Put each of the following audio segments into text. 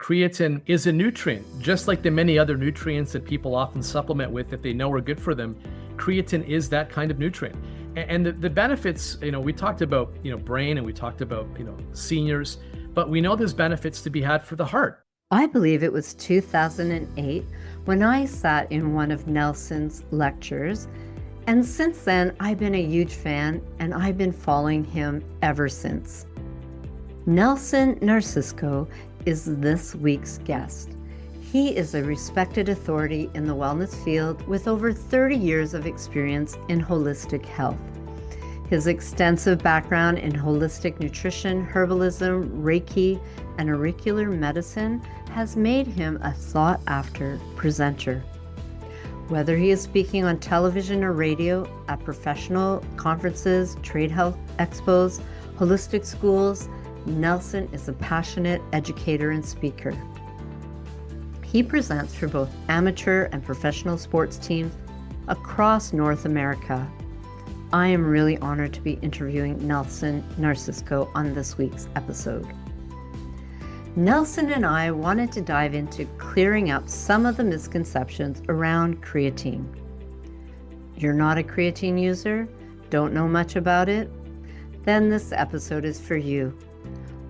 creatine is a nutrient, just like the many other nutrients that people often supplement with if they know are good for them. Creatine is that kind of nutrient. And the benefits, we talked about, brain, and we talked about, seniors, but we know there's benefits to be had for the heart. I believe it was 2008 when I sat in one of Nelson's lectures. And since then, I've been a huge fan and I've been following him ever since. Nelson Narciso is this week's guest. He is a respected authority in the wellness field with over 30 years of experience in holistic health. His extensive background in holistic nutrition, herbalism, Reiki, and auricular medicine has made him a sought-after presenter. Whether he is speaking on television or radio, at professional conferences, trade health expos, holistic schools, Nelson is a passionate educator and speaker. He presents for both amateur and professional sports teams across North America. I am really honored to be interviewing Nelson Narciso on this week's episode. Nelson and I wanted to dive into clearing up some of the misconceptions around creatine. You're not a creatine user? Don't know much about it? Then this episode is for you.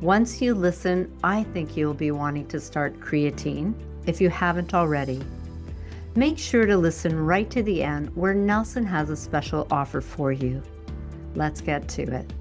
Once you listen, I think you'll be wanting to start creatine if you haven't already. Make sure to listen right to the end where Nelson has a special offer for you. Let's get to it.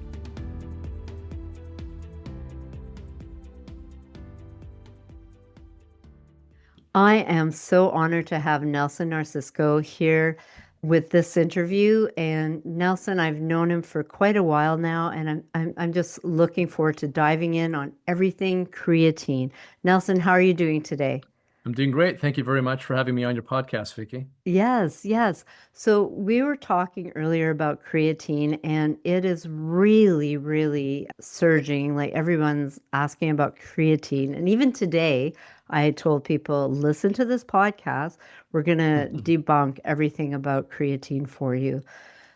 I am so honored to have Nelson Narciso here with this interview. And Nelson, I've known him for quite a while now, and I'm just looking forward to diving in on everything creatine. Nelson, how are you doing today? I'm doing great. Thank you very much for having me on your podcast, Vicky. Yes, yes. So we were talking earlier about creatine, and it is really, really surging. Like everyone's asking about creatine. And even today, I told people, listen to this podcast. We're going to debunk everything about creatine for you.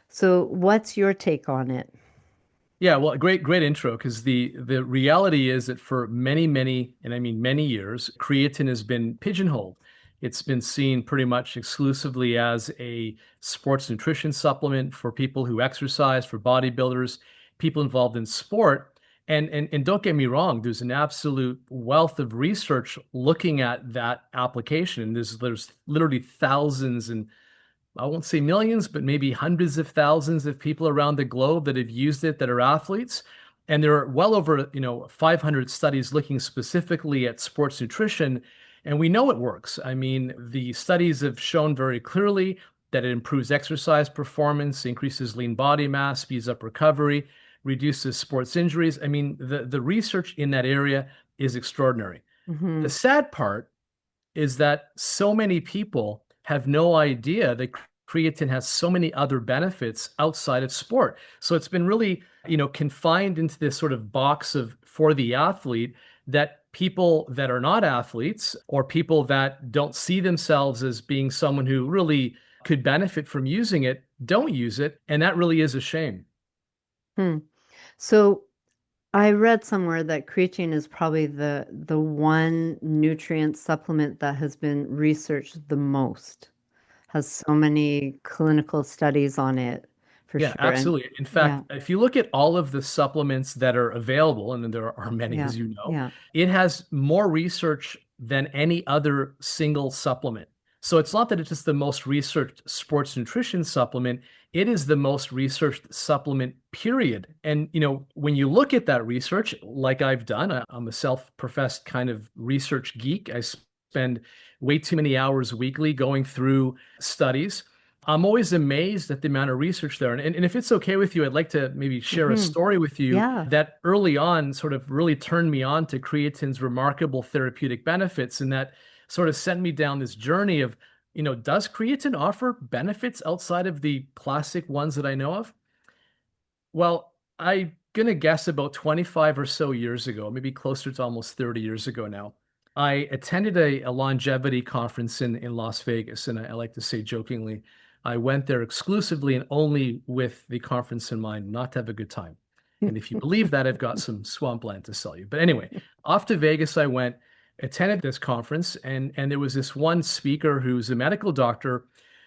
So what's your take on it? Yeah, well, great intro, because the reality is that for many, and I mean many years, creatine has been pigeonholed. It's been seen pretty much exclusively as a sports nutrition supplement for people who exercise, for bodybuilders, people involved in sport. And don't get me wrong, there's an absolute wealth of research looking at that application. And there's literally thousands, and I won't say millions, but maybe hundreds of thousands of people around the globe that have used it that are athletes. And there are well over, 500 studies looking specifically at sports nutrition. And we know it works. I mean, the studies have shown very clearly that it improves exercise performance, increases lean body mass, speeds up recovery, reduces sports injuries. I mean, the research in that area is extraordinary. The sad part is that so many people have no idea that creatine has so many other benefits outside of sport. So it's been really, confined into this sort of box of for the athlete, that people that are not athletes or people that don't see themselves as being someone who really could benefit from using it don't use it. And that really is a shame. So I read somewhere that creatine is probably the one nutrient supplement that has been researched the most, has so many clinical studies on it for Yeah, sure. And absolutely. In yeah, fact, if you look at all of the supplements that are available, and there are many, yeah, as you know, yeah. it has more research than any other single supplement. So it's not that it's just the most researched sports nutrition supplement, it is the most researched supplement, period. And, when you look at that research, like I've done, I'm a self-professed kind of research geek. I spend way too many hours weekly going through studies. I'm always amazed at the amount of research there. And if it's okay with you, I'd like to maybe share a story with you Yeah. that early on sort of really turned me on to creatine's remarkable therapeutic benefits, and that sort of sent me down this journey of, does creatine offer benefits outside of the classic ones that I know of? Well, I'm going to guess about 25 or so years ago, maybe closer to almost 30 years ago now, I attended a longevity conference in Las Vegas. And I like to say jokingly, I went there exclusively and only with the conference in mind, not to have a good time. And if you believe that, I've got some swampland to sell you. But anyway, off to Vegas I went. attended this conference, and there was this one speaker who's a medical doctor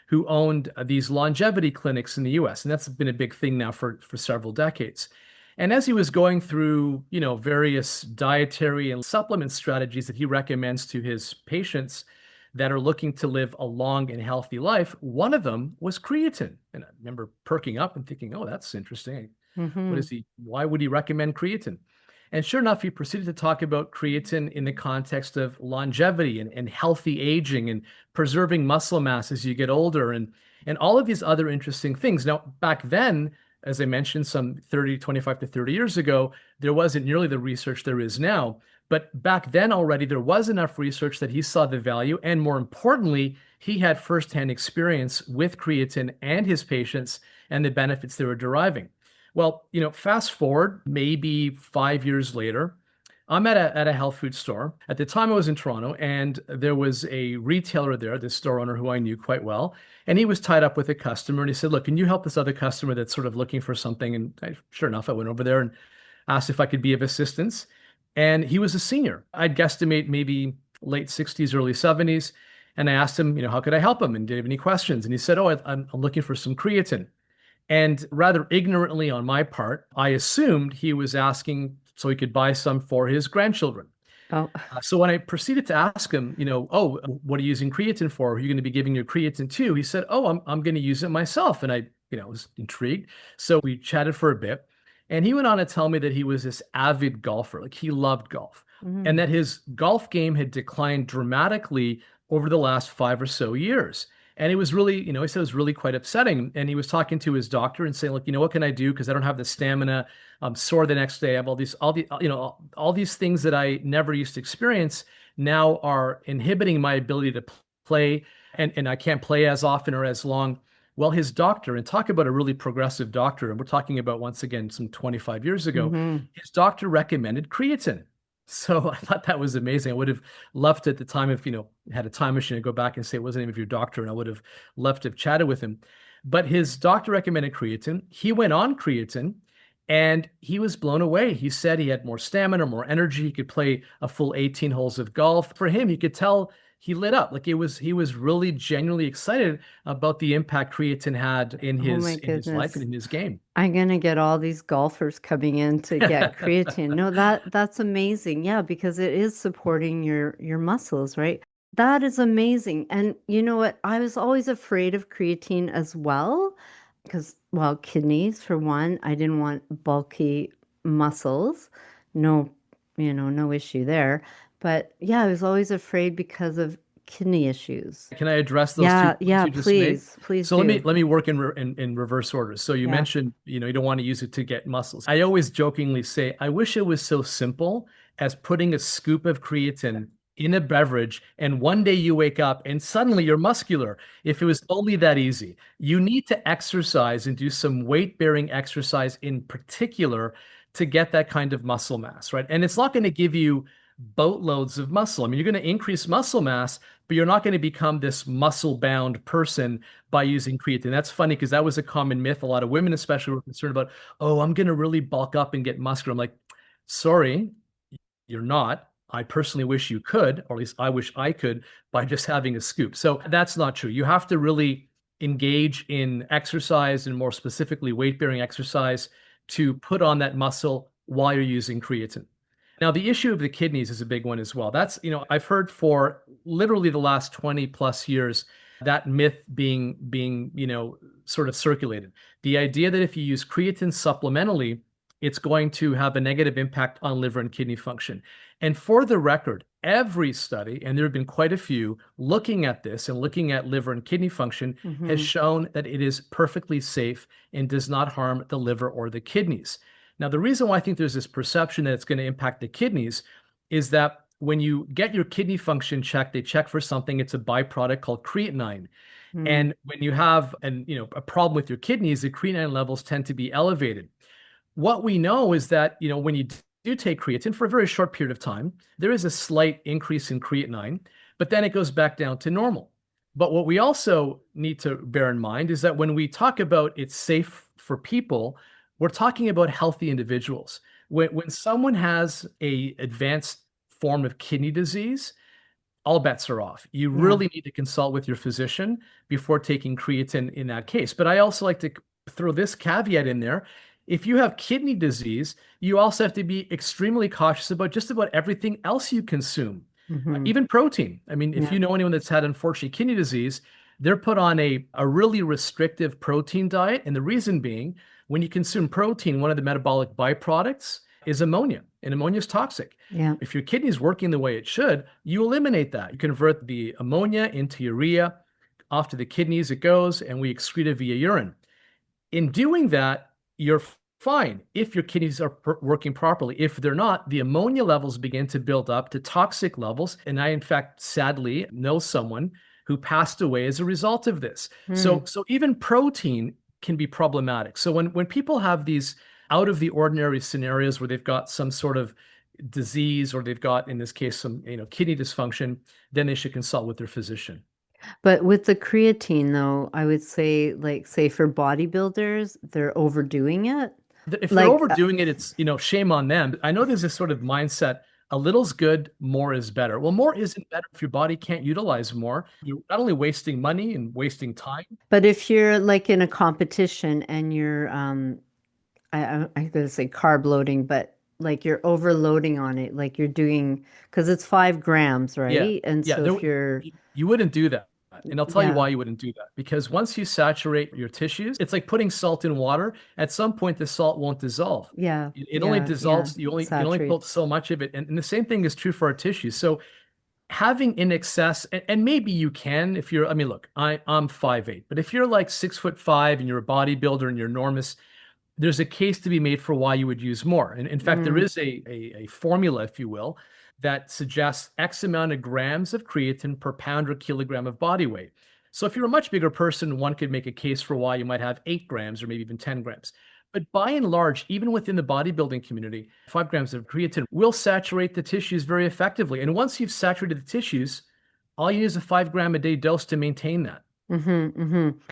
who owned these longevity clinics in the US, and that's been a big thing now for several decades. And as he was going through, various dietary and supplement strategies that he recommends to his patients that are looking to live a long and healthy life, one of them was creatine. And I remember perking up and thinking, oh, that's interesting. Mm-hmm. Why would he recommend creatine? And sure enough, he proceeded to talk about creatine in the context of longevity and healthy aging and preserving muscle mass as you get older and all of these other interesting things. Now, back then, as I mentioned, some 25 to 30 years ago, there wasn't nearly the research there is now. But back then already, there was enough research that he saw the value. And more importantly, he had firsthand experience with creatine and his patients and the benefits they were deriving. Well, fast forward maybe 5 years later, I'm at a health food store. At the time, I was in Toronto, and there was a retailer there, this store owner who I knew quite well, and he was tied up with a customer. And he said, "Look, can you help this other customer that's sort of looking for something?" And sure enough, I went over there and asked if I could be of assistance. And he was a senior. I'd guesstimate maybe late 60s, early 70s. And I asked him, how could I help him? And did he have any questions? And he said, "Oh, I'm looking for some creatine." And rather ignorantly on my part, I assumed he was asking so he could buy some for his grandchildren. Oh, So when I proceeded to ask him, "Oh, what are you using creatine for? Are you going to be giving your creatine too?" He said, "Oh, I'm going to use it myself." And I, was intrigued. So we chatted for a bit, and he went on to tell me that he was this avid golfer, like he loved golf, and mm, that his golf game had declined dramatically over the last 5 or so years. And it was really, he said it was really quite upsetting. And he was talking to his doctor and saying, "Look, what can I do? Because I don't have the stamina. I'm sore the next day. I have all these things that I never used to experience now are inhibiting my ability to play, and I can't play as often or as long." Well, his doctor, and talk about a really progressive doctor, and we're talking about once again some 25 years ago, mm-hmm. his doctor recommended creatine. So I thought that was amazing. I would have loved at the time if, had a time machine to go back and say it wasn't even of your doctor, and I would have loved to have chatted with him. But his doctor recommended creatine. He went on creatine and he was blown away. He said he had more stamina, more energy. He could play a full 18 holes of golf. For him, you could tell he lit up. Like he was really genuinely excited about the impact creatine had in Oh my his life and goodness. in his game. I'm gonna get all these golfers coming in to get creatine. No, that's amazing. Yeah, because it is supporting your muscles, right? That is amazing. And you know what? I was always afraid of creatine as well, because well, kidneys for one, I didn't want bulky muscles. No, no issue there. But yeah, I was always afraid because of kidney issues. Can I address those two Yeah, points yeah, you just made? please So let do. me work in reverse order. So you Yeah. mentioned, you don't want to use it to get muscles. I always jokingly say, I wish it was so simple as putting a scoop of creatine in a beverage, and one day you wake up and suddenly you're muscular. If it was only that easy. You need to exercise and do some weight-bearing exercise in particular to get that kind of muscle mass, right? And it's not going to give you boatloads of muscle. I mean, you're going to increase muscle mass, but you're not going to become this muscle-bound person by using creatine. That's funny because that was a common myth. A lot of women, especially, were concerned about, "Oh, I'm going to really bulk up and get muscular." I'm like, sorry, you're not. I personally wish you could, or at least I wish I could, by just having a scoop. So that's not true. You have to really engage in exercise, and more specifically, weight-bearing exercise, to put on that muscle while you're using creatine. Now, the issue of the kidneys is a big one as well. That's, I've heard for literally the last 20 plus years that myth being, sort of circulated. The idea that if you use creatine supplementally, it's going to have a negative impact on liver and kidney function. And for the record, every study, and there have been quite a few, looking at this and looking at liver and kidney function has Hmm. shown that it is perfectly safe and does not harm the liver or the kidneys. Now, the reason why I think there's this perception that it's going to impact the kidneys is that when you get your kidney function checked, they check for something. It's a byproduct called creatinine. Mm. And when you have a problem with your kidneys, the creatinine levels tend to be elevated. What we know is that, when you do take creatine for a very short period of time, there is a slight increase in creatinine, but then it goes back down to normal. But what we also need to bear in mind is that when we talk about it's safe for people, we're talking about healthy individuals. When someone has a advanced form of kidney disease, all bets are off. You Yeah. really need to consult with your physician before taking creatine in that case. But I also like to throw this caveat in there. If you have kidney disease, you also have to be extremely cautious about just about everything else you consume, Hmm. even protein. I mean, if Yeah. you know anyone that's had, unfortunately, kidney disease, they're put on a really restrictive protein diet. And the reason being, when you consume protein, one of the metabolic byproducts is ammonia, and ammonia is toxic. Yeah. If your kidney is working the way it should, you eliminate that. You convert the ammonia into urea. Off to the kidneys it goes, and we excrete it via urine. In doing that, you're fine if your kidneys are working properly. If they're not, the ammonia levels begin to build up to toxic levels. And I, in fact, sadly know someone who passed away as a result of this. Hmm. So even protein can be problematic. So when people have these out of the ordinary scenarios where they've got some sort of disease, or they've got, in this case, some, kidney dysfunction, then they should consult with their physician. But with the creatine, though, I would say, like, say for bodybuilders, they're overdoing it. If they're Like, overdoing it, it's, shame on them. I know there's this sort of mindset, a little's good, more is better. Well, more isn't better if your body can't utilize more. You're not only wasting money and wasting time. but if you're like in a competition and you're, I gotta say carb loading, but like you're overloading on it, like you're doing, because it's 5 grams, Yeah. right? And Yeah. so if you're, You wouldn't do that. And I'll tell you yeah, why you wouldn't do that. Because once you saturate your tissues, it's like putting salt in water. At some point, the salt won't dissolve. yeah, It only yeah, dissolves, you can only put saturates. so much of it. And the same thing is true for our tissues. So having in excess, and maybe you can if you're, I mean, look, I'm 5'8", but if you're like 6'5" and you're a bodybuilder and you're enormous, there's a case to be made for why you would use more. And in fact, there Mm, is a formula, if you will, that suggests X amount of grams of creatine per pound or kilogram of body weight. So if you're a much bigger person, one could make a case for why you might have 8 grams or maybe even 10 grams. But by and large, even within the bodybuilding community, 5 grams of creatine will saturate the tissues very effectively. And once you've saturated the tissues, all you need is a 5 gram a day dose to maintain that.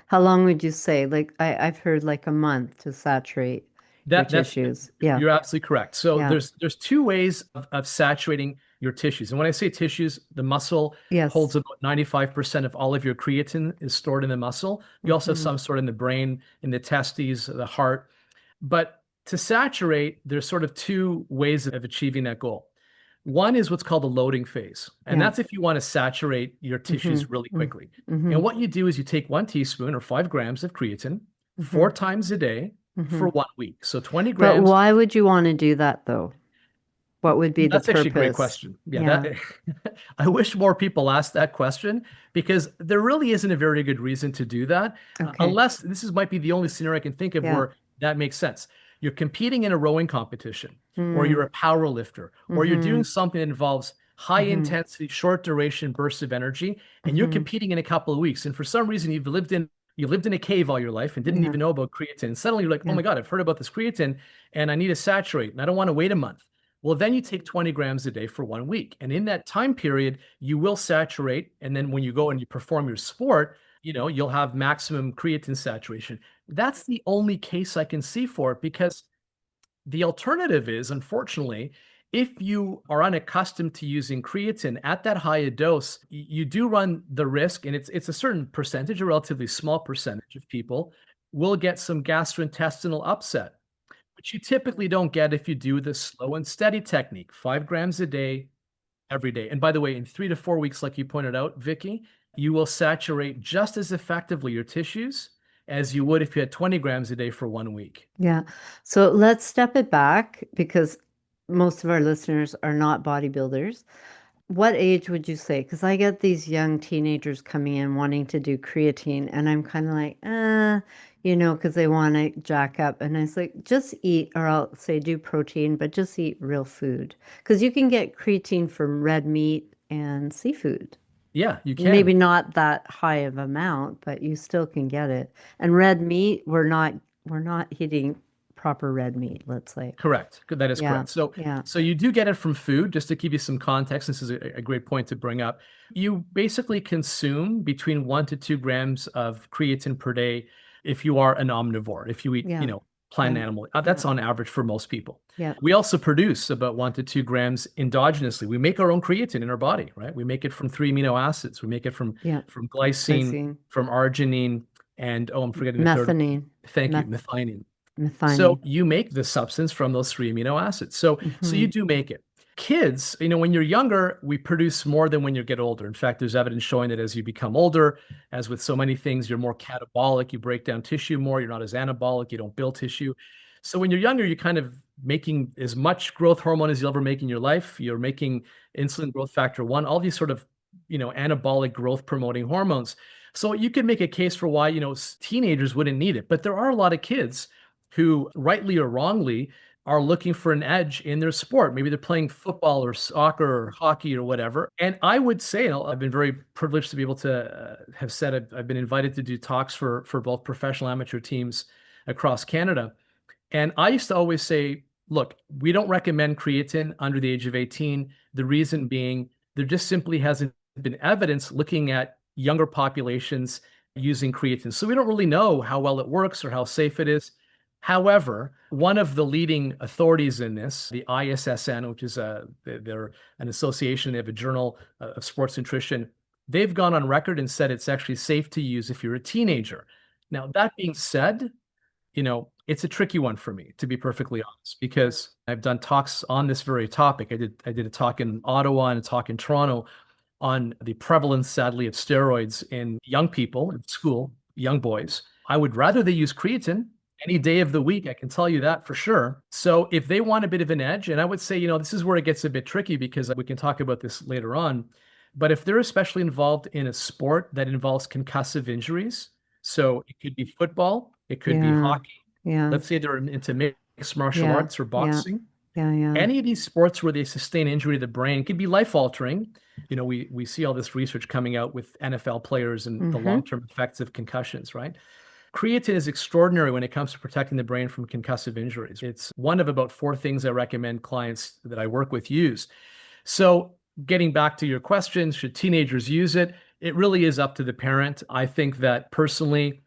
How long would you say? Like I've heard like a month to saturate your That's tissues. Yeah, You're absolutely correct. So yeah, there's two ways of saturating your tissues. And when I say tissues, the muscle holds yes. about 95% of all of your creatine is stored in the muscle. You also have Hmm. some sort in the brain, in the testes, the heart. But to saturate, there's sort of two ways of achieving that goal. One is what's called the loading phase. And Yeah. that's if you want to saturate your Hmm. tissues really Mm, quickly. hmm. And what you do is you take 1 teaspoon or 5 grams of creatine Hmm. 4 times a day Hmm. for 1 week. So 20 But grams. why would you want to do that though? What would be the That's actually a great purpose? question. Yeah, Yeah. that I wish more people asked that question, because there really isn't a very good reason to do that, Okay. unless might be the only scenario I can think of Yeah. where that makes sense. You're competing in a rowing competition, or you're Mm. a power lifter, or you're doing Hmm. something that involves high Hmm. intensity, short duration bursts of energy, and you're Hmm. competing in a couple of weeks. And for some reason, you lived in a cave all your life and didn't Yeah. even know about creatine. And suddenly you're like, oh Yeah. my God, I've heard about this creatine and I need to saturate and I don't want to wait a month. Well, then you take 20 grams a day for 1 week. And in that time period, you will saturate. And then when you go and you perform your sport, you'll have maximum creatine saturation. That's the only case I can see for it, because the alternative is, unfortunately, if you are unaccustomed to using creatine at that high a dose, you do run the risk, and it's a certain percentage, a relatively small percentage of people will get some gastrointestinal upset, which you typically don't get if you do the slow and steady technique, 5 grams a day, every day. And by the way, in 3 to 4 weeks, like you pointed out, Vicky, you will saturate just as effectively your tissues as you would if you had 20 grams a day for 1 week. Yeah. So let's step it back because most of our listeners are not bodybuilders. What age would you say? Because I get these young teenagers coming in wanting to do creatine, and I'm kind of like, because they want to jack up. And I was like, just eat, or I'll say do protein, but just eat real food. Because you can get creatine from red meat and seafood. Yeah, you Maybe can. not that high of amount, but you still can get it. And red meat, we're not hitting proper red meat, let's say. Correct. That is Yeah, correct. So, yeah, so you do get it from food. Just to give you some context, this is a great point to bring up. You basically consume between 1 to 2 grams of creatine per day if you are an omnivore. If you eat, yeah. plant Yeah. and animal. Yeah. That's on average for most people. Yeah. We also produce about 1 to 2 grams endogenously. We make our own creatine in our body, right? We make it from 3 amino acids. We make it Yeah. from glycine, Glycine. from arginine, and oh, I'm forgetting the third. Methionine. Thank you, Meth methionine. So methionine. you make the substance from those 3 amino acids. So you Hmm. do make it. Kids, when you're younger, we produce more than when you get older. In fact, there's evidence showing that as you become older, as with so many things, you're more catabolic, you break down tissue more, you're not as anabolic, you don't build tissue. So when you're younger, you're kind of making as much growth hormone as you'll ever make in your life. You're making insulin growth factor 1, all these sort of, anabolic growth promoting hormones. So you could make a case for why, teenagers wouldn't need it. But there are a lot of kids who, rightly or wrongly, are looking for an edge in their sport. Maybe they're playing football or soccer or hockey or whatever. And I would say, I've been very privileged to be able to have said I've been invited to do talks for both professional amateur teams across Canada. And I used to always say, look, we don't recommend creatine under the age of 18. The reason being, there just simply hasn't been evidence looking at younger populations using creatine. So we don't really know how well it works or how safe it is. However, one of the leading authorities in this, the ISSN, which is they're an association, they have a journal of sports nutrition, they've gone on record and said it's actually safe to use if you're a teenager. Now, that being said, it's a tricky one for me, to be perfectly honest, because I've done talks on this very topic. I did a talk in Ottawa and a talk in Toronto on the prevalence, sadly, of steroids in young people in school, young boys. I would rather they use creatine any day of the week. I can tell you that for sure. So if they want a bit of an edge, and I would say, this is where it gets a bit tricky because we can talk about this later on. But if they're especially involved in a sport that involves concussive injuries, so it could be football, it could be Yeah. hockey. Yeah. Let's say they're into mixed martial Yeah. arts or Yeah. boxing. Yeah. Yeah. Any of these sports where they sustain injury to the brain, it could be life altering. We see all this research coming out with NFL players and the Mm-hmm. long-term effects of concussions, right? Creatine is extraordinary when it comes to protecting the brain from concussive injuries. It's one of about 4 things I recommend clients that I work with use. So getting back to your question, should teenagers use it? It really is up to the parent. I think that personally,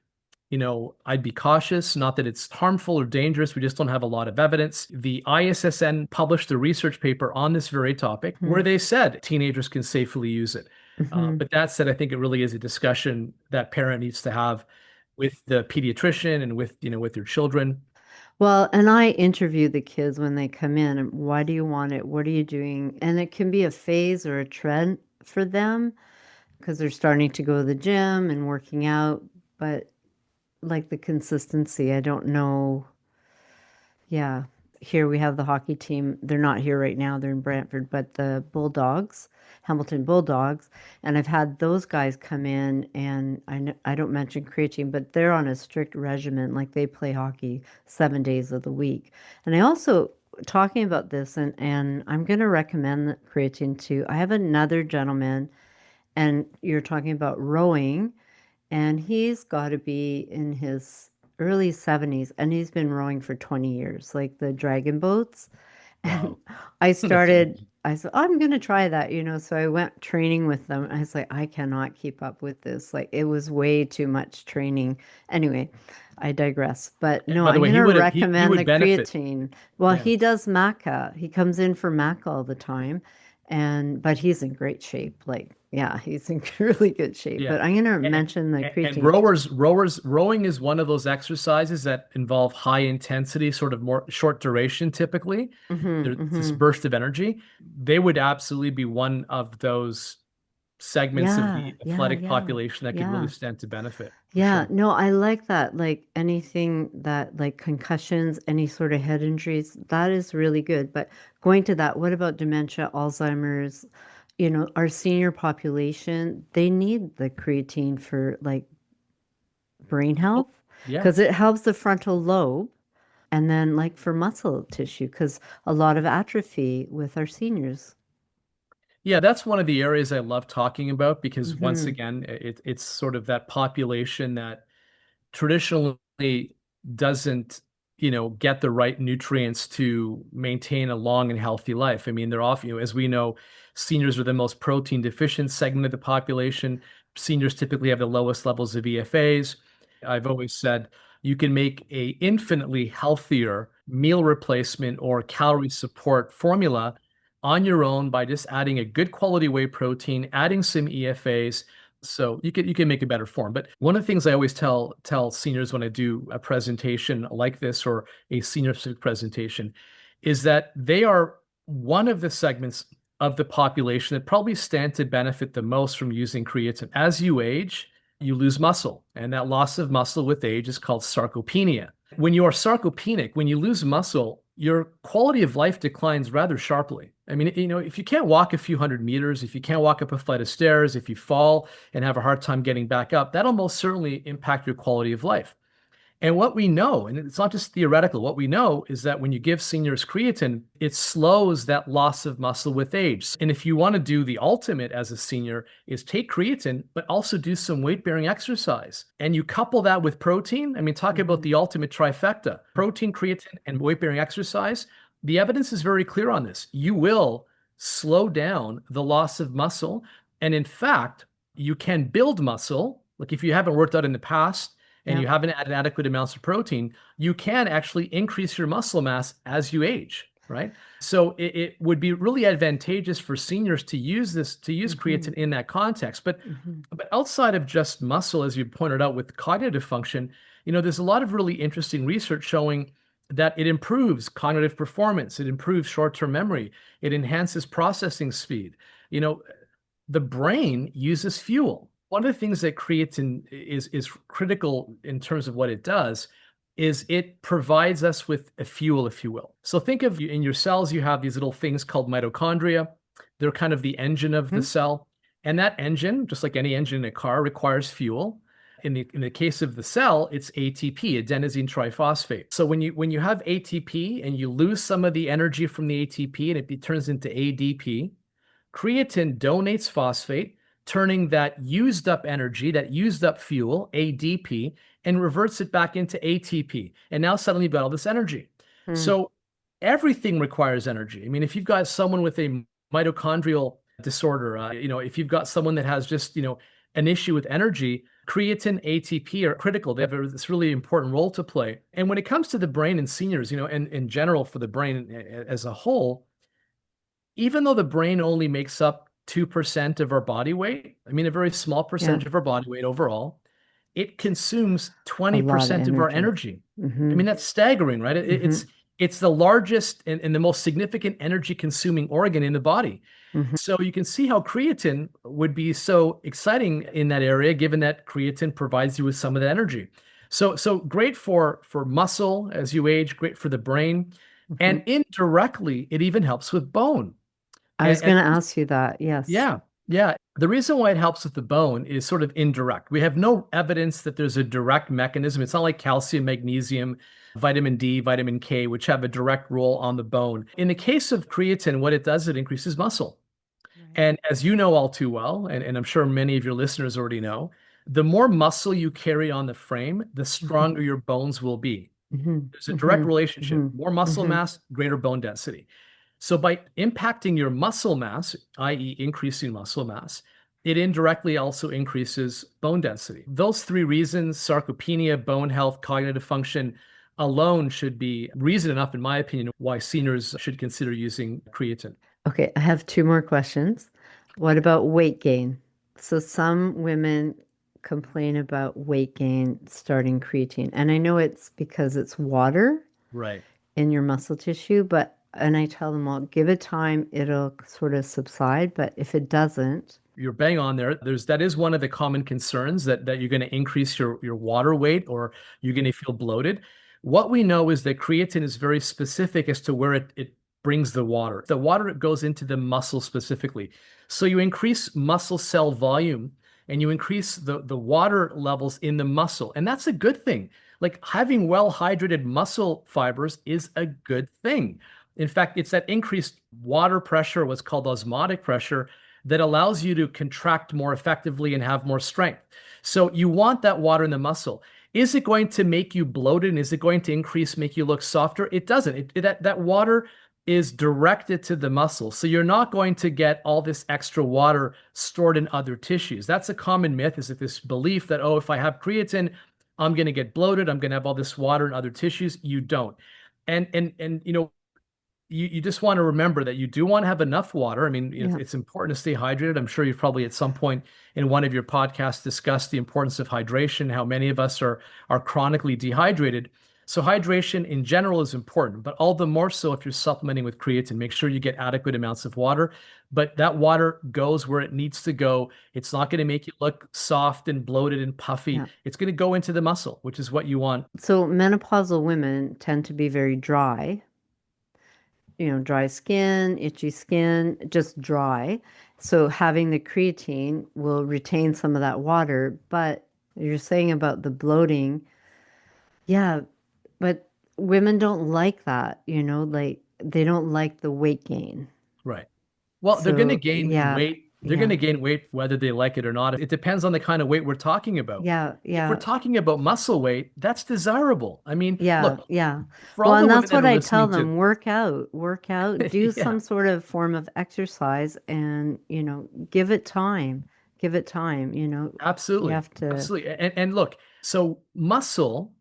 I'd be cautious, not that it's harmful or dangerous. We just don't have a lot of evidence. The ISSN published a research paper on this very topic where they said teenagers can safely use it. Mm-hmm. But that said, I think it really is a discussion that parent needs to have with the pediatrician and with your children. Well, and I interview the kids when they come in. And why do you want it? What are you doing? And it can be a phase or a trend for them because they're starting to go to the gym and working out. But like the consistency, I don't know. Yeah. Here we have the hockey team. They're not here right now. They're in Brantford, but the Bulldogs, Hamilton Bulldogs, and I've had those guys come in, and I don't mention creatine, but they're on a strict regimen. Like they play hockey 7 days of the week. And I also talking about this, and I'm going to recommend creatine too. I have another gentleman, and you're talking about rowing, and he's got to be in his early 70s, and he's been rowing for 20 years, like the dragon boats. And Wow. I That's started, I said, I'm going to try that, So I went training with them. I was like, I cannot keep up with this. Like, it was way too much training. Anyway, I digress. But no, By the I'm way, going he to would have he recommend would the benefit. creatine. Well, Yeah. he does maca. He comes in for maca all the time. But he's in great shape. Like, yeah, he's in really good shape. Yeah. But I'm going to And, mention the and creatine. rowing is one of those exercises that involve high intensity, sort of more short duration typically. Hmm. There's this Hmm. burst of energy. They would absolutely be one of those segments of Yeah, the yeah, athletic yeah, population that could really yeah. stand to benefit for Yeah, sure. no, I like that. Like anything that, like concussions, any sort of head injuries, that is really good. But going to that, what about dementia, Alzheimer's? Our senior population, they need the creatine for like brain Oh, health yeah. because it helps the frontal lobe. And then, like for muscle tissue, because a lot of atrophy with our seniors. Yeah, that's one of the areas I love talking about because once Mm-hmm. again, it's sort of that population that traditionally doesn't, get the right nutrients to maintain a long and healthy life. I mean, they're often, as we know, seniors are the most protein deficient segment of the population. Seniors typically have the lowest levels of EFAs. I've always said, you can make a infinitely healthier meal replacement or calorie support formula on your own by just adding a good quality whey protein, adding some EFAs. So you can make a better form. But one of the things I always tell seniors when I do a presentation like this or a senior specific presentation is that they are one of the segments of the population that probably stand to benefit the most from using creatine. As you age, you lose muscle, and that loss of muscle with age is called sarcopenia. When you are sarcopenic, when you lose muscle, your quality of life declines rather sharply. I mean, if you can't walk a few hundred meters, if you can't walk up a flight of stairs, if you fall and have a hard time getting back up, that'll most certainly impact your quality of life. And what we know, and it's not just theoretical, what we know is that when you give seniors creatine, it slows that loss of muscle with age. And if you want to do the ultimate as a senior is take creatine, but also do some weight-bearing exercise. And you couple that with protein. I mean, talk about the ultimate trifecta, protein, creatine, and weight-bearing exercise. The evidence is very clear on this. You will slow down the loss of muscle. And in fact, you can build muscle. Like if you haven't worked out in the past, and you haven't added adequate amounts of protein, you can actually increase your muscle mass as you age, right? So it would be really advantageous for seniors to use creatine in that context. But outside of just muscle, as you pointed out with cognitive function, there's a lot of really interesting research showing that it improves cognitive performance, it improves short-term memory, it enhances processing speed. The brain uses fuel. One of the things that creatine is critical in terms of what it does is it provides us with a fuel, if you will. So think of in your cells, you have these little things called mitochondria. They're kind of the engine of the cell. And that engine, just like any engine in a car, requires fuel. In the case of the cell, it's ATP, adenosine triphosphate. So when you have ATP and you lose some of the energy from the ATP and it turns into ADP, creatine donates phosphate, turning that used up energy, that used up fuel, ADP, and reverts it back into ATP. And now suddenly you've got all this energy. So everything requires energy. I mean, if you've got someone with a mitochondrial disorder, if you've got someone that has just, an issue with energy, creatine, ATP are critical. They have this really important role to play. And when it comes to the brain and seniors, and in general for the brain as a whole, even though the brain only makes up 2% of our body weight, I mean, a very small percentage of our body weight overall, it consumes 20% of our energy. I mean, that's staggering, right? It's the largest and the most significant energy consuming organ in the body. So you can see how creatine would be so exciting in that area, given that creatine provides you with some of that energy. So great for muscle as you age, great for the brain, and indirectly, it even helps with bone. I was going to ask you that. Yes. Yeah. The reason why it helps with the bone is sort of indirect. We have no evidence that there's a direct mechanism. It's not like calcium, magnesium, vitamin D, vitamin K, which have a direct role on the bone. In the case of creatine, what it does, it increases muscle. And as you know all too well, and I'm sure many of your listeners already know, the more muscle you carry on the frame, the stronger your bones will be. There's a direct relationship. More muscle mass, greater bone density. So by impacting your muscle mass, i.e. increasing muscle mass, it indirectly also increases bone density. Those three reasons, sarcopenia, bone health, cognitive function, alone should be reason enough, in my opinion, why seniors should consider using creatine. Okay, I have two more questions. What about weight gain? So some women complain about weight gain starting creatine. And I know it's because it's water in your muscle tissue, and I tell them, well, give it time, it'll sort of subside. But if it doesn't, you're bang on there. That is one of the common concerns that you're going to increase your water weight or you're going to feel bloated. What we know is that creatine is very specific as to where it brings the water. The water goes into the muscle specifically. So you increase muscle cell volume and you increase the water levels in the muscle. And that's a good thing. Like having well-hydrated muscle fibers is a good thing. In fact, it's that increased water pressure, what's called osmotic pressure, that allows you to contract more effectively and have more strength. So you want that water in the muscle. Is it going to make you bloated and is it going to make you look softer? It doesn't. That water is directed to the muscle. So you're not going to get all this extra water stored in other tissues. That's a common myth, is that this belief that, oh, if I have creatine, I'm going to get bloated. I'm going to have all this water and other tissues. You don't. And you just want to remember that you do want to have enough water. I mean, Yeah. it's important to stay hydrated. I'm sure you've probably at some point in one of your podcasts discussed the importance of hydration, how many of us are chronically dehydrated. So hydration in general is important, but all the more so if you're supplementing with creatine. Make sure you get adequate amounts of water, but that water goes where it needs to go. It's not going to make you look soft and bloated and puffy. Yeah. It's going to go into the muscle, which is what you want. So menopausal women tend to be very dry, dry skin, itchy skin, just dry. So having the creatine will retain some of that water. But you're saying about the bloating, yeah, but women don't like that, like they don't like the weight gain. Right. Well, they're going to So gain yeah, weight. They're going yeah, to gain weight whether they like it or not. It depends on the kind of weight we're talking about. yeah, If we're yeah. talking about muscle weight, that's desirable. I mean, Yeah, look, yeah. for Well, all the and women that's that what are I tell listening to, them, work out, do yeah, some sort of form of exercise and, give it time. Give it time, you absolutely. have to, Absolutely. And look, so muscle,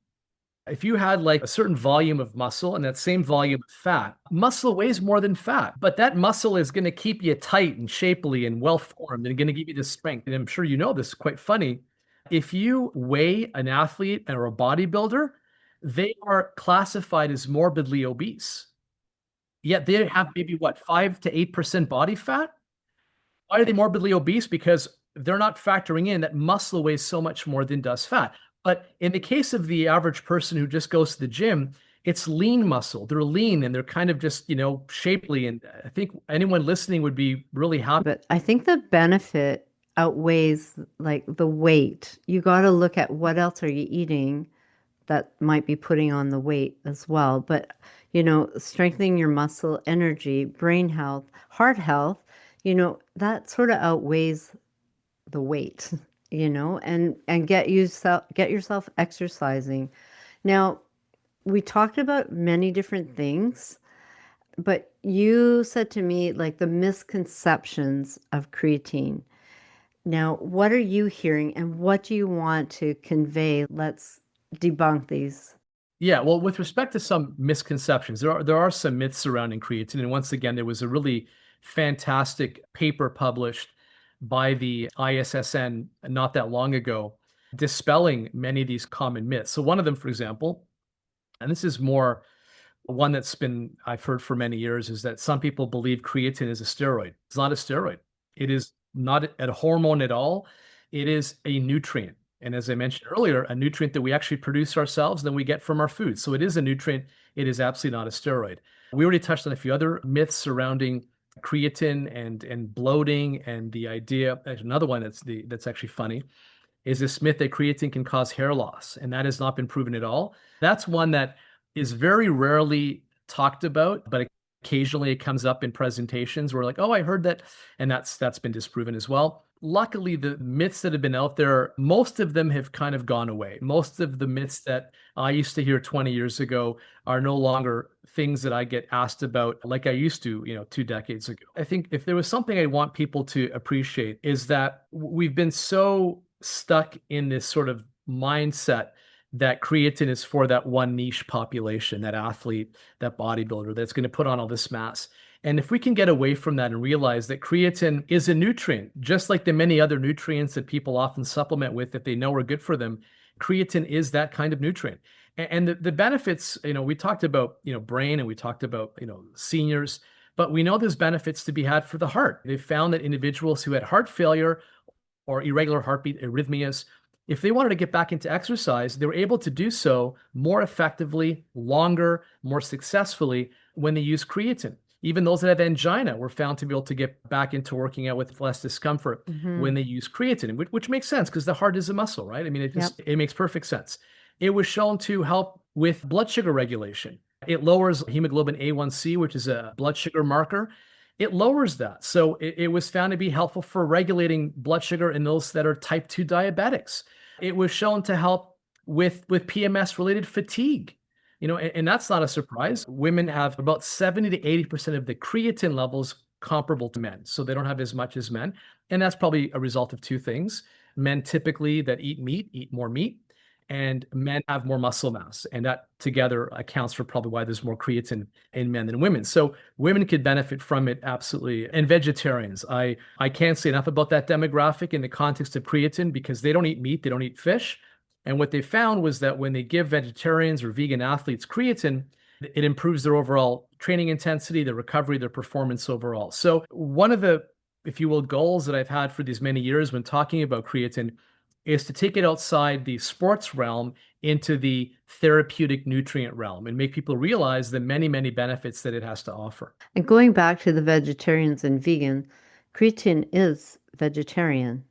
if you had like a certain volume of muscle and that same volume of fat, muscle weighs more than fat, but that muscle is going to keep you tight and shapely and well formed and going to give you the strength. And I'm sure you know this, quite funny. If you weigh an athlete or a bodybuilder, they are classified as morbidly obese. Yet they have maybe what, 5 to 8% body fat? Why are they morbidly obese? Because they're not factoring in that muscle weighs so much more than does fat. But in the case of the average person who just goes to the gym, it's lean muscle. They're lean and they're kind of just, shapely. And I think anyone listening would be really happy. but I think the benefit outweighs like the weight. You got to look at what else are you eating that might be putting on the weight as well. But, strengthening your muscle, energy, brain health, heart health, that sort of outweighs the weight, and get yourself exercising. Now, we talked about many different things, but you said to me like the misconceptions of creatine. Now, what are you hearing and what do you want to convey? Let's debunk these. Yeah, well, with respect to some misconceptions, there are some myths surrounding creatine. And once again, there was a really fantastic paper published by the ISSN not that long ago, dispelling many of these common myths. So one of them, for example, and this is more one that's been I've heard for many years, is that some people believe creatine is a steroid. It's not a steroid. It is not a hormone at all. It is a nutrient. And as I mentioned earlier, a nutrient that we actually produce ourselves, then we get from our food. So it is a nutrient. It is absolutely not a steroid. We already touched on a few other myths surrounding creatine and bloating, and the idea. Another one that's actually funny is this myth that creatine can cause hair loss, and that has not been proven at all. That's one that is very rarely talked about, but occasionally it comes up in presentations where like, oh, I heard that, and that's been disproven as well. Luckily, the myths that have been out there, most of them have kind of gone away. Most of the myths that I used to hear 20 years ago are no longer things that I get asked about like I used to, 2 decades ago. I think if there was something I want people to appreciate is that we've been so stuck in this sort of mindset that creatine is for that one niche population, that athlete, that bodybuilder that's going to put on all this mass. And if we can get away from that and realize that creatine is a nutrient, just like the many other nutrients that people often supplement with that they know are good for them, creatine is that kind of nutrient. And the benefits, we talked about, brain, and we talked about, seniors, but we know there's benefits to be had for the heart. They've found that individuals who had heart failure or irregular heartbeat arrhythmias, if they wanted to get back into exercise, they were able to do so more effectively, longer, more successfully when they use creatine. Even those that have angina were found to be able to get back into working out with less discomfort Hmm. when they use creatine, which makes sense because the heart is a muscle, right? I mean, Yep. it makes perfect sense. It was shown to help with blood sugar regulation. It lowers hemoglobin A1C, which is a blood sugar marker. It lowers that. So it was found to be helpful for regulating blood sugar in those that are type 2 diabetics. It was shown to help with PMS related fatigue. And that's not a surprise. Women have about 70 to 80% of the creatine levels comparable to men. So they don't have as much as men. And that's probably a result of two things. Men typically that eat meat eat more meat. and men have more muscle mass. And that together accounts for probably why there's more creatine in men than women. So women could benefit from it absolutely. And vegetarians, I can't say enough about that demographic in the context of creatine because they don't eat meat, they don't eat fish. And what they found was that when they give vegetarians or vegan athletes creatine, it improves their overall training intensity, their recovery, their performance overall. So one of the, if you will, goals that I've had for these many years when talking about creatine is to take it outside the sports realm into the therapeutic nutrient realm and make people realize the many, many benefits that it has to offer. And going back to the vegetarians and vegan, creatine is vegetarian.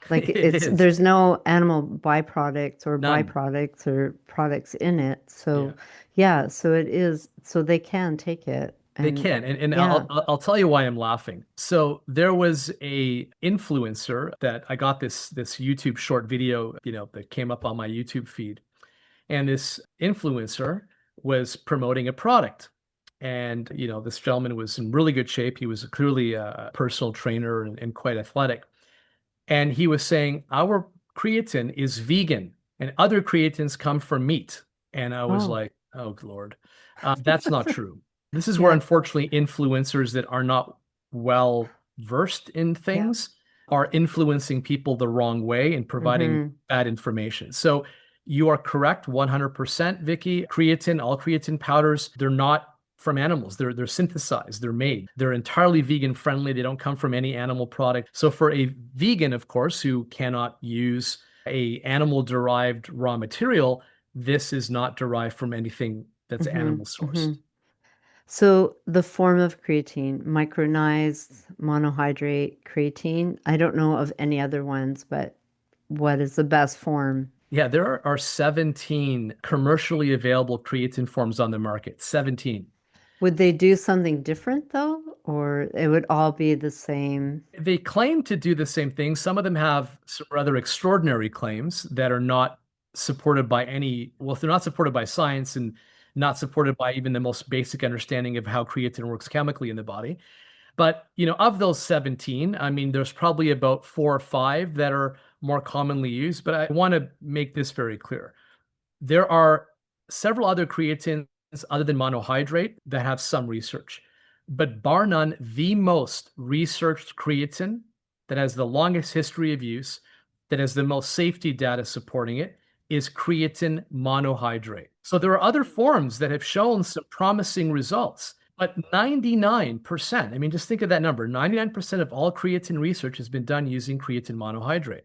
Like It it's is. there's no animal None. byproducts or products in it. Yeah. So yeah, so it is so they can take it. They And can, and yeah. I'll tell you why I'm laughing. So there was a influencer that I got this YouTube short video, that came up on my YouTube feed, and this influencer was promoting a product, and this gentleman was in really good shape. He was clearly a personal trainer and quite athletic, and he was saying our creatine is vegan, and other creatines come from meat, and I was Oh, like, oh Lord, that's not true. This is where, yeah. unfortunately, influencers that are not well versed in Yeah. things are influencing people the wrong way and providing Mm-hmm. bad information. So you are correct 100%, Vicky. Creatine, all creatine powders, they're not from animals. They're synthesized, they're made. They're entirely vegan friendly. They don't come from any animal product. So for a vegan, of course, who cannot use a animal derived raw material, this is not derived from anything that's Mm-hmm. animal Mm-hmm. sourced. So the form of creatine, micronized monohydrate creatine. I don't know of any other ones, but what is the best form? Yeah, there are 17 commercially available creatine forms on the market. 17. Would they do something different though, or it would all be the same? They claim to do the same thing. Some of them have some rather extraordinary claims that are not supported by any, well, if they're not supported by science and not supported by even the most basic understanding of how creatine works chemically in the body. But, of those 17, I mean, there's probably about 4 or 5 that are more commonly used. But I want to make this very clear. There are several other creatines other than monohydrate that have some research. But bar none, the most researched creatine that has the longest history of use, that has the most safety data supporting it, is creatine monohydrate. So there are other forms that have shown some promising results. But 99%, I mean, just think of that number, 99% of all creatine research has been done using creatine monohydrate.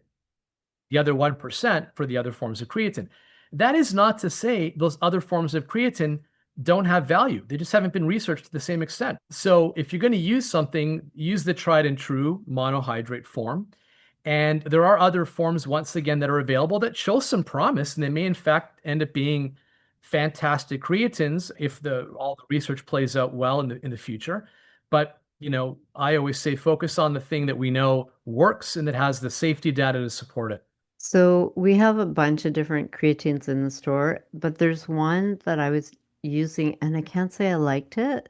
The other 1% for the other forms of creatine. That is not to say those other forms of creatine don't have value. They just haven't been researched to the same extent. So if you're going to use something, use the tried and true monohydrate form. And there are other forms, once again, that are available that show some promise, and they may in fact end up being fantastic creatines if all the research plays out well in the future. But I always say focus on the thing that we know works and that has the safety data to support it. So we have a bunch of different creatines in the store, but there's one that I was using and I can't say I liked it.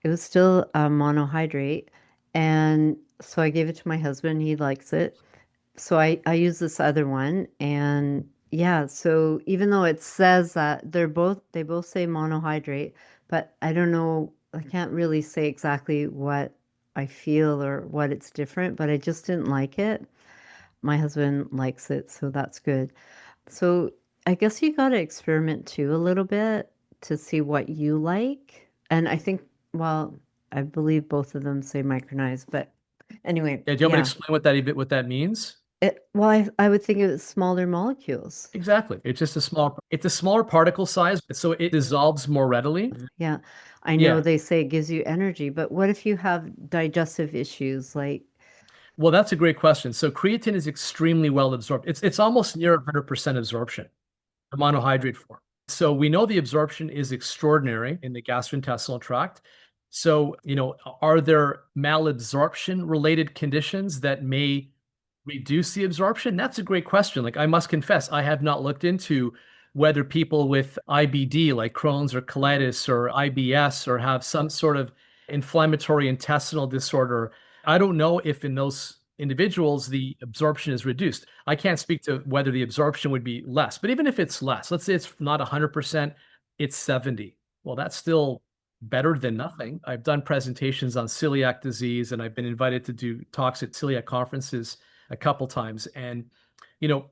It was still a monohydrate. And so I gave it to my husband. He likes it. So I use this other one. And yeah, so even though it says that they both say monohydrate, but I don't know, I can't really say exactly what I feel or what it's different, but I just didn't like it. My husband likes it, so that's good. So I guess you got to experiment too a little bit to see what you like. And I think, well, I believe both of them say micronized, but anyway, Yeah, do you want me to yeah. explain what that means? I would think it was smaller molecules. Exactly. It's a smaller particle size, so it dissolves more readily. Yeah. I know Yeah. they say it gives you energy, but what if you have digestive issues? Like, Well, that's a great question. So creatine is extremely well absorbed. It's almost near 100% absorption, the monohydrate form. So we know the absorption is extraordinary in the gastrointestinal tract. So, are there malabsorption related conditions that may reduce the absorption? That's a great question. Like I must confess, I have not looked into whether people with IBD, like Crohn's or colitis or IBS, or have some sort of inflammatory intestinal disorder. I don't know if in those individuals, the absorption is reduced. I can't speak to whether the absorption would be less, but even if it's less, let's say it's not 100%, it's 70. Well, that's still better than nothing. I've done presentations on celiac disease, and I've been invited to do talks at celiac conferences a couple times. And, you know,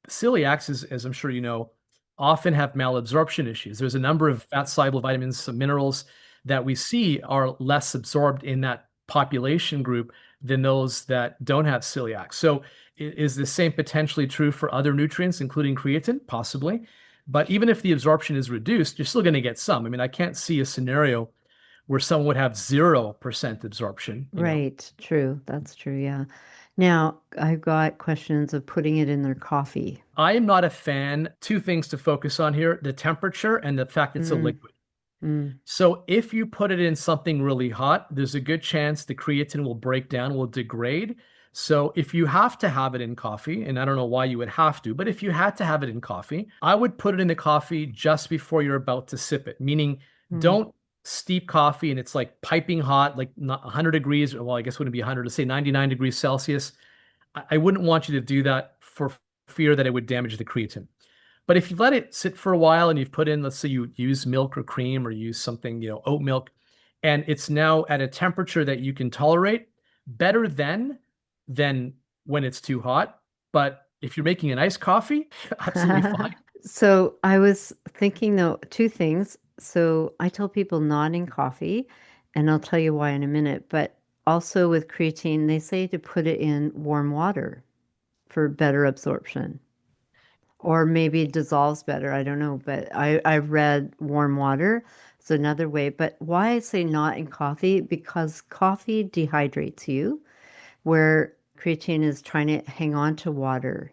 celiacs, as I'm sure you know, often have malabsorption issues. There's a number of fat-soluble vitamins, some minerals that we see are less absorbed in that population group than those that don't have celiac. So is the same potentially true for other nutrients, including creatine? Possibly. But even if the absorption is reduced, you're still going to get some. I mean, I can't see a scenario where someone would have 0% absorption, you know. Right. True. That's true. Yeah. Now, I've got questions of putting it in their coffee. I am not a fan. Two things to focus on here, the temperature and the fact it's a Mm, liquid. mm, So if you put it in something really hot, there's a good chance the creatine will break down, will degrade. So if you have to have it in coffee, and I don't know why you would have to, but if you had to have it in coffee, I would put it in the coffee just before you're about to sip it, meaning mm. don't steep coffee and it's like piping hot, like not 100 degrees, or well, I guess it wouldn't be 100, let's say 99 degrees Celsius. I wouldn't want you to do that for fear that it would damage the creatine. But if you've let it sit for a while and you've put in, let's say you use milk or cream or use something, you know, oat milk, and it's now at a temperature that you can tolerate, better then than when it's too hot. But if you're making an iced coffee, absolutely fine. So I was thinking though, two things. So I tell people not in coffee, and I'll tell you why in a minute. But also with creatine, they say to put it in warm water for better absorption. Or maybe it dissolves better. I don't know. But I've read warm water is another way. But why I say not in coffee? Because coffee dehydrates you, where creatine is trying to hang on to water.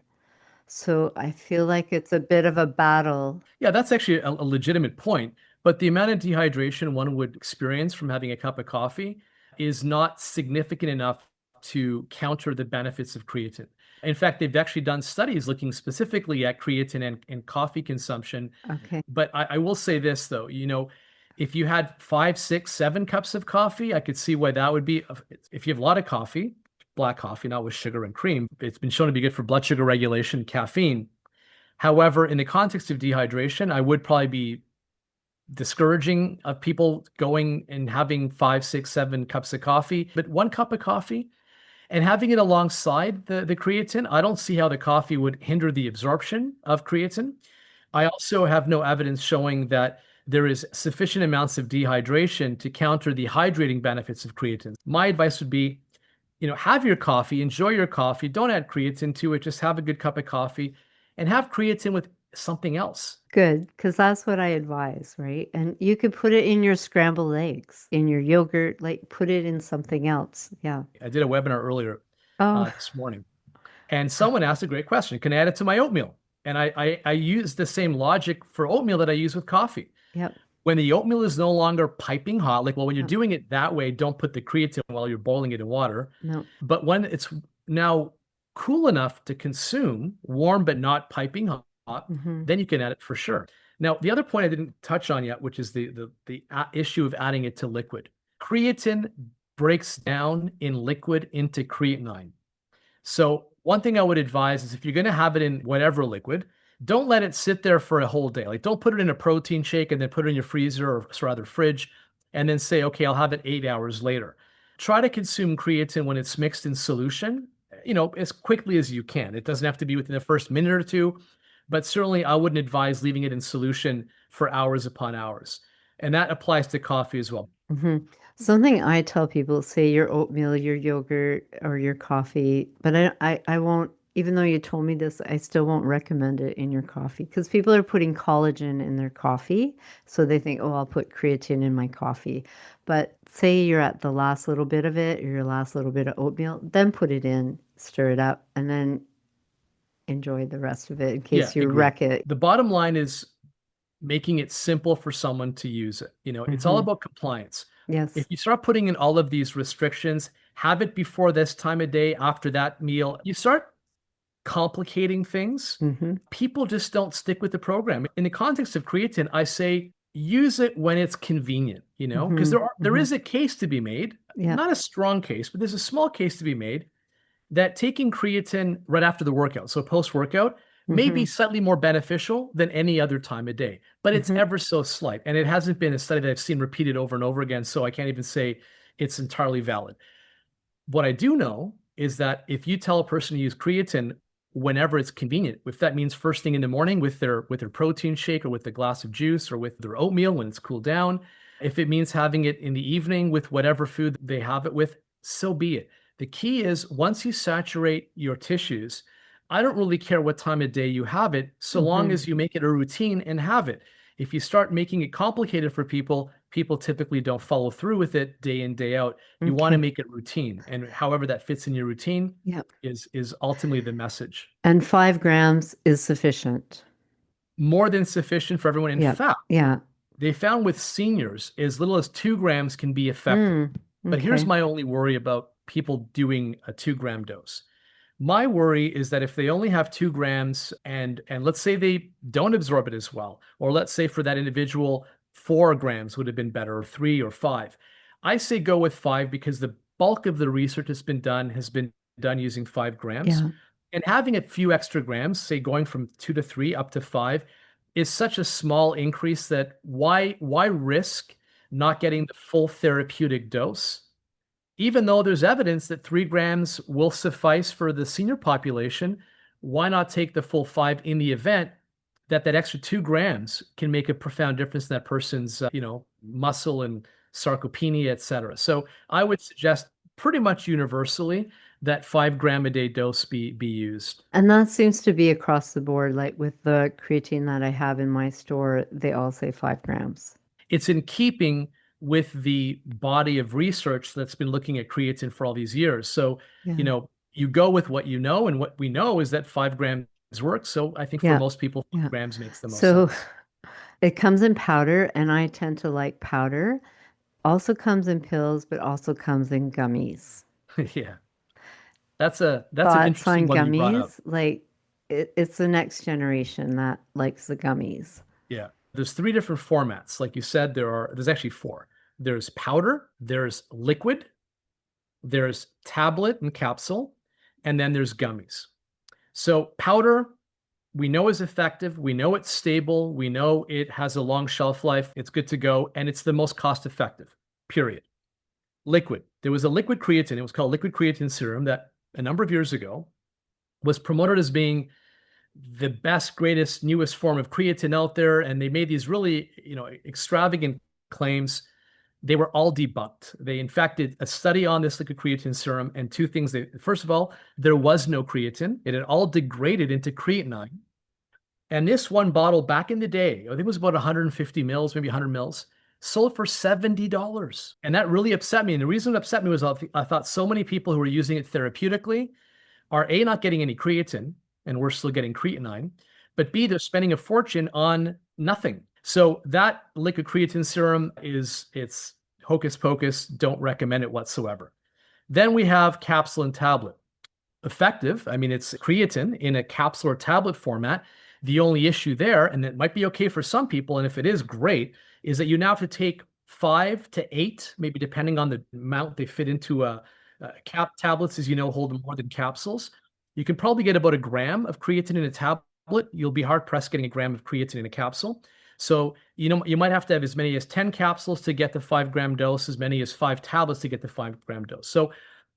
So I feel like it's a bit of a battle. Yeah, that's actually a legitimate point. But the amount of dehydration one would experience from having a cup of coffee is not significant enough to counter the benefits of creatine. In fact, they've actually done studies looking specifically at creatine and coffee consumption. Okay. But I will say this, though, you know, if you had 5, 6, 7 cups of coffee, I could see why that would be. If you have a lot of coffee, black coffee, not with sugar and cream, it's been shown to be good for blood sugar regulation, caffeine. However, in the context of dehydration, I would probably be discouraging of people going and having 5, 6, 7 cups of coffee. But 1 cup of coffee and having it alongside the creatine, I don't see how the coffee would hinder the absorption of creatine. I also have no evidence showing that there is sufficient amounts of dehydration to counter the hydrating benefits of creatine. My advice would be, you know, have your coffee, enjoy your coffee, don't add creatine to it, just have a good cup of coffee and have creatine with something else. Good, because that's what I advise, right? And you could put it in your scrambled eggs, in your yogurt, like put it in something else. Yeah. I did a webinar earlier Oh, this morning, and someone asked a great question. Can I add it to my oatmeal? And I use the same logic for oatmeal that I use with coffee. yep. When the oatmeal is no longer piping hot, like, well, when you're Yep. doing it that way, don't put the creatine while you're boiling it in water. No. But when it's now cool enough to consume, warm but not piping hot, Hmm. then you can add it for sure. Now, the other point I didn't touch on yet, which is the issue of adding it to liquid. Creatine breaks down in liquid into creatinine. So one thing I would advise is if you're going to have it in whatever liquid, don't let it sit there for a whole day. Like don't put it in a protein shake and then put it in your freezer or rather fridge and then say, okay, I'll have it 8 hours later. Try to consume creatine when it's mixed in solution, you know, as quickly as you can. It doesn't have to be within the first minute or two, but certainly I wouldn't advise leaving it in solution for hours upon hours. And that applies to coffee as well. Hmm. Something I tell people, say your oatmeal, your yogurt, or your coffee, but I won't, even though you told me this, I still won't recommend it in your coffee because people are putting collagen in their coffee. So they think, oh, I'll put creatine in my coffee. But say you're at the last little bit of it, or your last little bit of oatmeal, then put it in, stir it up, and then enjoy the rest of it in Yeah, case you agreed. wreck it. The bottom line is making it simple for someone to use it. You know, it's all Hmm. about compliance. If Yes. you start putting in all of these restrictions, have it before this time of day, after that meal, you start complicating things. Hmm. People just don't stick with the program. In the context of creatine, I say use it when it's convenient, you know, because Hmm. there Hmm. is a case to be made, Yeah. not a strong case, but there's a small case to be made that taking creatine right after the workout, so post-workout, may be Mm-hmm. slightly more beneficial than any other time of day, but it's Mm-hmm. ever so slight. And it hasn't been a study that I've seen repeated over and over again, so I can't even say it's entirely valid. What I do know is that if you tell a person to use creatine whenever it's convenient, if that means first thing in the morning with their protein shake or with a glass of juice or with their oatmeal when it's cooled down, if it means having it in the evening with whatever food they have it with, so be it. The key is once you saturate your tissues, I don't really care what time of day you have it, so long Mm-hmm. as you make it a routine and have it. If you start making it complicated for people, people typically don't follow through with it day in, day out. You want to Okay. make it routine, and however that fits in your routine Yep. is ultimately the message. And 5 grams is sufficient. More than sufficient for everyone. In Yep. fact, Yeah. they found with seniors as little as 2 grams can be effective. Mm. But here's Okay. my only worry about people doing a 2 gram dose. My worry is that if they only have 2 grams and let's say they don't absorb it as well, or let's say for that individual, 4 grams would have been better, or 3 or 5. I say go with 5 because the bulk of the research that's been done has been done using 5 grams. Yeah. And having a few extra grams, say going from 2 to 3 up to 5, is such a small increase that why risk not getting the full therapeutic dose? Even though there's evidence that 3 grams will suffice for the senior population, why not take the full 5 in the event that that extra 2 grams can make a profound difference in that person's, muscle and sarcopenia, et cetera. So I would suggest pretty much universally that 5 gram a day dose be used. And that seems to be across the board. Like with the creatine that I have in my store, they all say 5 grams. It's in keeping with the body of research that's been looking at creatine for all these years. So, Yeah. you go with what you know, and what we know is that 5 grams works. So I think for Yeah. most people, Yeah. 5 grams makes the most So sense. it comes in powder, and I tend to like powder. Also comes in pills, but also comes in gummies. Yeah. That's an Thoughts interesting on one that you brought up. gummies? Like it's the next generation that likes the gummies. Yeah. There's 3 different formats. Like you said, there's actually 4. There's powder, there's liquid, there's tablet and capsule, and then there's gummies. So powder, we know is effective. We know it's stable. We know it has a long shelf life. It's good to go. And it's the most cost effective, period. Liquid. There was a liquid creatine. It was called liquid creatine serum that a number of years ago was promoted as being the best, greatest, newest form of creatine out there. And they made these really, extravagant claims. They were all debunked. They, in fact, did a study on this liquid creatine serum, and two things. First of all, there was no creatine. It had all degraded into creatinine. And this one bottle back in the day, I think it was about 150 mils, maybe 100 mils, sold for $70. And that really upset me. And the reason it upset me was I thought so many people who were using it therapeutically are A, not getting any creatine, and we're still getting creatinine, but B, they're spending a fortune on nothing. So that liquid creatine serum it's hocus pocus, don't recommend it whatsoever. Then we have capsule and tablet. Effective. I mean, it's creatine in a capsule or tablet format. The only issue there, and it might be okay for some people, and if it is great, is that you now have to take 5 to 8, maybe depending on the amount they fit into cap tablets, as you know, hold more than capsules. You can probably get about a gram of creatine in a tablet. You'll be hard pressed getting a gram of creatine in a capsule. So, you might have to have as many as 10 capsules to get the 5 gram dose, as many as 5 tablets to get the 5 gram dose. So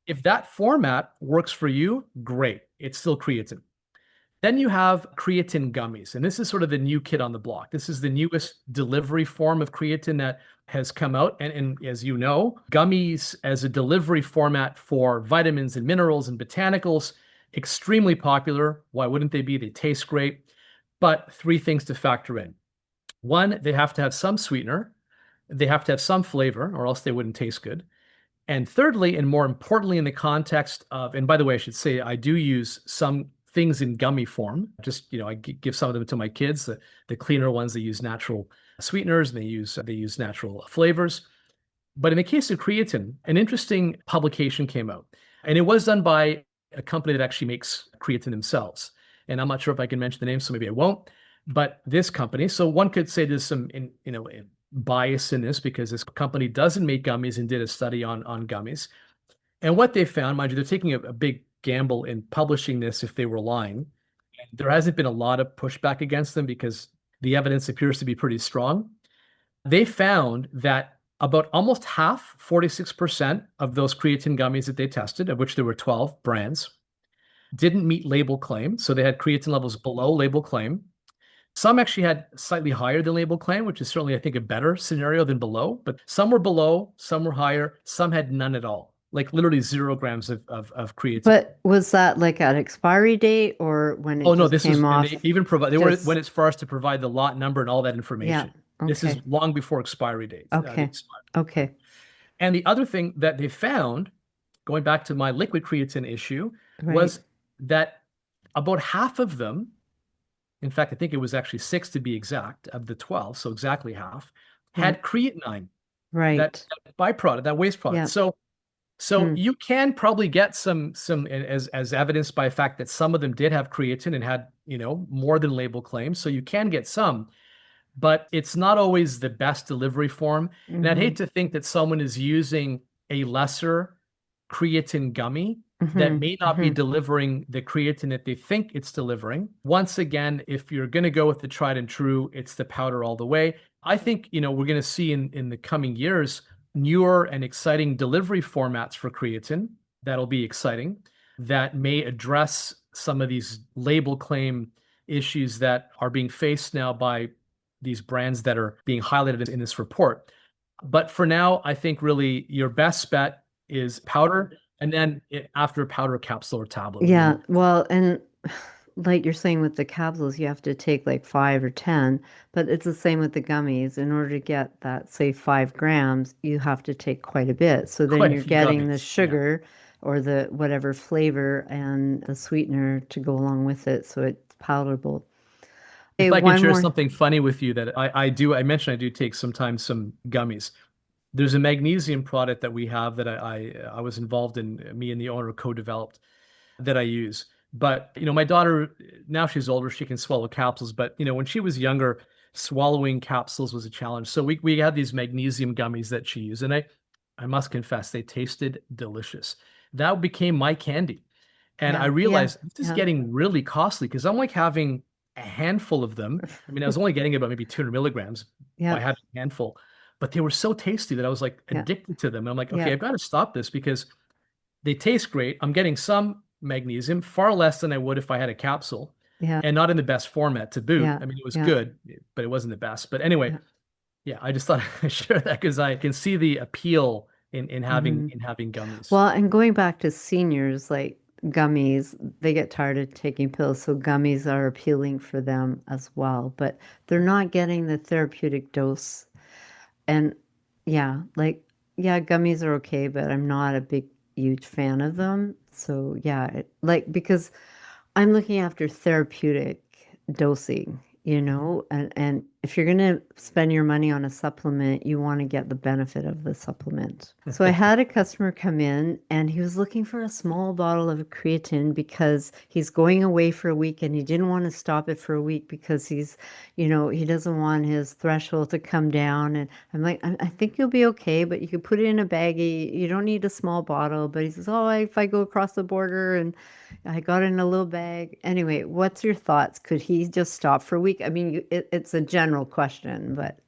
if that format works for you, great. It's still creatine. Then you have creatine gummies, and this is sort of the new kid on the block. This is the newest delivery form of creatine that has come out. And as you know, gummies as a delivery format for vitamins and minerals and botanicals, extremely popular. Why wouldn't they be? They taste great. But 3 things to factor in. One, they have to have some sweetener. They have to have some flavor, or else they wouldn't taste good. And thirdly, and more importantly, in the context of, and by the way, I should say, I do use some things in gummy form. Just, I give some of them to my kids. The cleaner ones, they use natural sweeteners, and they use natural flavors. But in the case of creatine, an interesting publication came out, and it was done by a company that actually makes creatine themselves. And I'm not sure if I can mention the name, so maybe I won't. But this company, so one could say there's some, bias in this because this company doesn't make gummies and did a study on gummies. And what they found, mind you, they're taking a big gamble in publishing this if they were lying. And there hasn't been a lot of pushback against them because the evidence appears to be pretty strong. They found that about almost half, 46% of those creatine gummies that they tested, of which there were 12 brands, didn't meet label claim. So they had creatine levels below label claim. Some actually had slightly higher than label claim, which is certainly, I think, a better scenario than below. But some were below, some were higher, some had none at all, like literally 0 grams of creatine. But was that like at expiry date or when it Oh no, just this was, came and off? they even provide, they went Just, as far as to provide the lot number and all that yeah. information. This is Okay. long before expiry date. Okay. Okay. And the other thing that they found, going back to my liquid creatine issue, Right. was that about half of them, in fact, I think it was actually 6 to be exact of the 12, so exactly half, Yeah. had creatinine, that, Right. that byproduct, that waste product. Yeah. So Mm. you can probably get some as evidenced by the fact that some of them did have creatine and had, more than label claims. So you can get some, but it's not always the best delivery form. And I'd Mm-hmm. hate to think that someone is using a lesser creatine gummy that Mm-hmm. may not be Mm-hmm. delivering the creatine that they think it's delivering. Once again, if you're going to go with the tried and true, it's the powder all the way. I think, we're going to see in the coming years newer and exciting delivery formats for creatine that'll be exciting, that may address some of these label claim issues that are being faced now by these brands that are being highlighted in this report. But for now, I think really your best bet is powder, and then after powder, capsule or tablet would be Yeah. more. Well, and like you're saying with the capsules, you have to take like 5 or 10, but it's the same with the gummies. In order to get that, say, 5 grams, you have to take quite a bit. So then Quite a you're few getting the gummies. Yeah. sugar or the whatever flavor and the sweetener to go along with it. So it's palatable. Okay, If I can one share more. something funny with you that I mentioned I do take sometimes some gummies. There's a magnesium product that we have that I was involved in, me and the owner co-developed, that I use. But, my daughter, now she's older, she can swallow capsules. But, when she was younger, swallowing capsules was a challenge. So we had these magnesium gummies that she used. And I must confess, they tasted delicious. That became my candy. And I Yeah, yeah, realized this is yeah, getting really costly because I'm like having a handful of them. I mean, I was only getting about maybe 200 milligrams yeah, by having a handful, but they were so tasty that I was like yeah, addicted to them. And I'm like, okay, yeah, I've got to stop this because they taste great. I'm getting some magnesium, far less than I would if I had a capsule, yeah, and not in the best format to boot. yeah, I mean, it was yeah, good, but it wasn't the best. But anyway, yeah. yeah, I just thought I'd share that because I can see the appeal in having Hmm. gummies. Well, and going back to seniors, like gummies, they get tired of taking pills, so gummies are appealing for them as well, but they're not getting the therapeutic dose. And yeah, like, yeah, gummies are okay, but I'm not a big, huge fan of them. So yeah, like, because I'm looking after therapeutic dosing, and if you're going to spend your money on a supplement, you want to get the benefit of the supplement. So I had a customer come in and he was looking for a small bottle of creatine because he's going away for a week and he didn't want to stop it for a week because he doesn't want his threshold to come down. And I'm like, I think you'll be okay, but you could put it in a baggie. You don't need a small bottle. But he says, oh, if I go across the border and I got it in a little bag. Anyway, what's your thoughts? Could he just stop for a week? I mean, it's a general question, but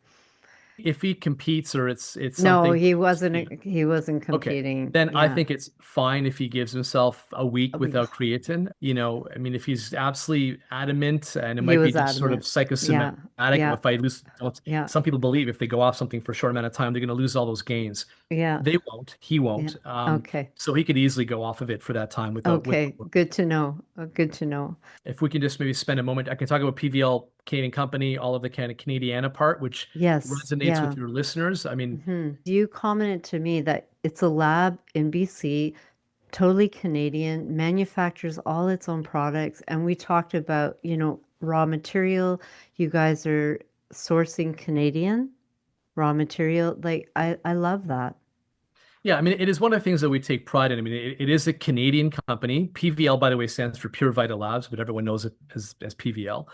If he competes or it's no, something, he yeah. wasn't. He wasn't Okay. competing. Then I Yeah, think it's fine if he gives himself a a week week. without creatine. I mean, if he's absolutely adamant and it He might be was just sort of adamant. psychosomatic, Yeah, yeah, if I lose, yeah, some people believe if they go off something for a short amount of time, they're going to lose all those gains. yeah, They won't. He yeah. won't. Okay, So he could easily go off of it for that time without okay. work. Good to know. Good to know. If we can just maybe spend a moment, I can talk about PVL Canadian company, all of the kind of Canadiana part, which Yes, resonates with yeah. your listeners. I mean, You commented to me that it's a lab in BC, totally Canadian, manufactures all its own products. And we talked about, raw material. You guys are sourcing Canadian raw material. Like, I love that. yeah, I mean, it is one of the things that we take pride in. I mean, it is a Canadian company. PVL, by the way, stands for Pure Vita Labs, but everyone knows it as PVL.